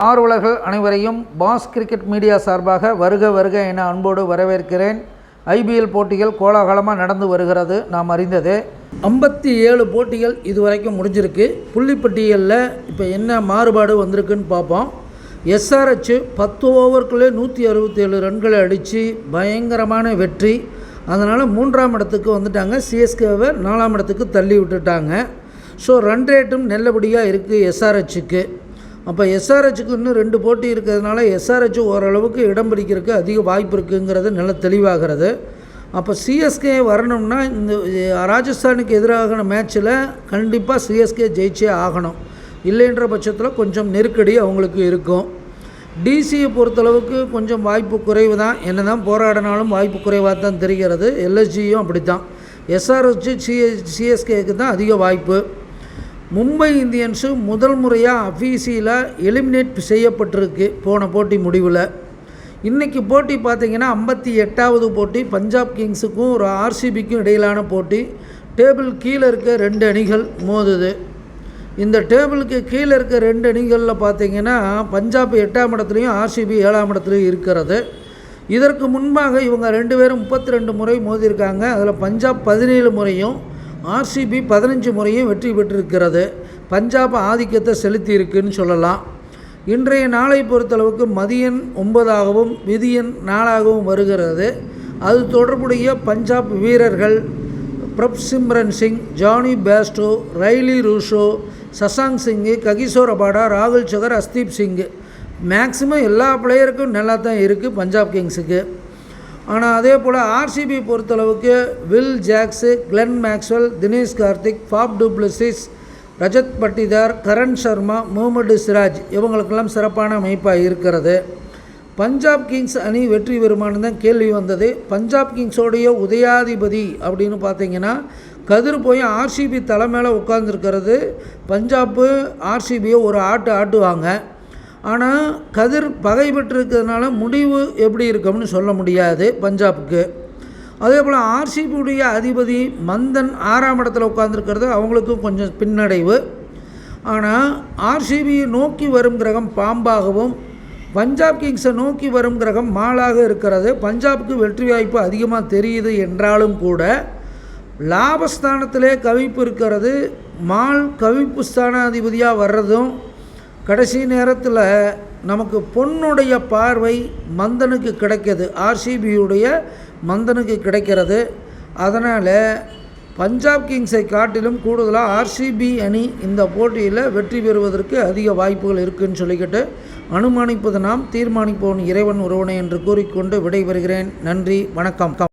ஆர்வலர்கள் அனைவரையும் pass cricket media சார்பாக வருக வருக என அன்போடு வரவேற்கிறேன். ஐபிஎல் போட்டிகள் கோலாகலமாக நடந்து வருகிறது, நாம் அறிந்தது. 57 போட்டிகள் இதுவரைக்கும் முடிஞ்சிருக்கு. புள்ளிப்பட்டியலில் இப்போ என்ன மாறுபாடு வந்திருக்குன்னு பார்ப்போம். எஸ்ஆர்ஹெச் 10 ஓவருக்குள்ளே 167 ரன்களை அடித்து பயங்கரமான வெற்றி. அதனால் 3ஆம் இடத்துக்கு வந்துட்டாங்க. சிஎஸ்கேவை 4ஆம் இடத்துக்கு தள்ளி விட்டுட்டாங்க. ஸோ ரன் ரேட்டும் நல்லபடியாக இருக்குது எஸ்ஆர்ஹெச்சுக்கு. அப்போ எஸ்ஆர்ஹெச்சுக்கு இன்னும் 2 போட்டி இருக்கிறதுனால எஸ்ஆர்ஹெச் ஓரளவுக்கு இடம் பிடிக்கிறதுக்கு அதிக வாய்ப்பு இருக்குங்கிறது நல்ல தெளிவாகிறது. அப்போ சிஎஸ்கே வரணும்னா இந்த ராஜஸ்தானுக்கு எதிரான மேட்ச்சில் கண்டிப்பாக சிஎஸ்கே ஜெயிச்சே ஆகணும். இல்லைன்ற பட்சத்தில் கொஞ்சம் நெருக்கடி அவங்களுக்கு இருக்கும். டிசியை பொறுத்தளவுக்கு கொஞ்சம் வாய்ப்பு குறைவு தான். என்ன தான் போராடினாலும் வாய்ப்பு குறைவாக தான் தெரிகிறது. எல்எஸ்ஜியும் அப்படி தான். எஸ்ஆர்ஹெச் சிஎஸ்கேக்கு தான் அதிக வாய்ப்பு. மும்பை இந்தியன்ஸு முதல் முறையாக அஃபீஷியலாக எலிமினேட் செய்யப்பட்டிருக்கு போன போட்டி முடிவில். இன்றைக்கி போட்டி பார்த்திங்கன்னா 58வது போட்டி. பஞ்சாப் கிங்ஸுக்கும் ஒரு ஆர்சிபிக்கும் இடையிலான போட்டி. டேபிள் கீழே இருக்க 2 அணிகள் மோதுது. இந்த டேபிளுக்கு கீழே இருக்க 2 அணிகளில் பார்த்திங்கன்னா பஞ்சாப் 8ஆம் இடத்துலையும் ஆர்சிபி 7ஆம் இடத்துலையும் இருக்கிறது. இதற்கு முன்பாக இவங்க 2 பேரும் 32 முறை மோதியிருக்காங்க. அதில் பஞ்சாப் 17 முறையும் ஆர்சிபி 15 முறையும் வெற்றி பெற்றிருக்கிறது. பஞ்சாப் ஆதிக்கத்தை செலுத்தி இருக்குன்னு சொல்லலாம். இன்றைய நாளை பொறுத்தளவுக்கு மதியன் 9ஆகவும் விதியன் 4ஆகவும் வருகிறது. அது தொடர்புடைய பஞ்சாப் வீரர்கள் Prabhsimran Singh, Jonny Bairstow, Rilee Rossouw, Shashank Singh, Kagiso Rabada, ராகுல் சகர், அஸ்தீப் சிங்கு, மேக்ஸிமம் எல்லா பிளேயருக்கும் நல்லா தான் இருக்குது பஞ்சாப் கிங்ஸுக்கு. ஆனால் அதே போல் ஆர்சிபி பொறுத்தளவுக்கு Will Jacks, Glenn Maxwell, Dinesh Karthik, Faf du Plessis, Rajat Patidar, Karan Sharma, Mohammed Siraj இவங்களுக்கெல்லாம் சிறப்பான அமைப்பாக இருக்கிறது. பஞ்சாப் கிங்ஸ் அணி வெற்றி பெறுமானு தான் கேள்வி வந்தது. பஞ்சாப் கிங்ஸோடைய உதயாதிபதி அப்படின்னு பார்த்தீங்கன்னா கதிர் போய் ஆர்சிபி தலை மேலே உட்கார்ந்துருக்கிறது. பஞ்சாப்பு ஆர்சிபியை ஒரு ஆட்டுவாங்க. ஆனால் கதிர் பகை பெற்றிருக்கிறதுனால முடிவு எப்படி இருக்கும்னு சொல்ல முடியாது பஞ்சாப்புக்கு. அதே போல் ஆர்சிபியுடைய அதிபதி மந்தன் 6ஆம் இடத்துல உட்காந்துருக்கிறது அவங்களுக்கும் கொஞ்சம் பின்னடைவு. ஆனால் ஆர்சிபியை நோக்கி வரும் கிரகம் பாம்பாகவும் பஞ்சாப் கிங்ஸை நோக்கி வரும் கிரகம் மாலாக இருக்கிறது. பஞ்சாபுக்கு வெற்றி வாய்ப்பு அதிகமாக தெரியுது என்றாலும் கூட லாபஸ்தானத்திலே கவிப்பு இருக்கிறது. மால் கவிப்பு ஸ்தானாதிபதியாக வர்றதும் கடைசி நேரத்தில் நமக்கு பொன்னுடைய பார்வை மந்தனுக்கு கிடைக்கிது, ஆர்சிபியுடைய மந்தனுக்கு கிடைக்கிறது. அதனால் பஞ்சாப் கிங்ஸை காட்டிலும் கூடுதலாக ஆர்சிபி அணி இந்த போட்டியில் வெற்றி பெறுவதற்கு அதிக வாய்ப்புகள் இருக்குதுன்னு சொல்லிக்கிட்டு அனுமானிப்பது நாம், தீர்மானிப்போன் இறைவன் ஒருவனை என்று கூறிக்கொண்டு விடைபெறுகிறேன். நன்றி, வணக்கம்.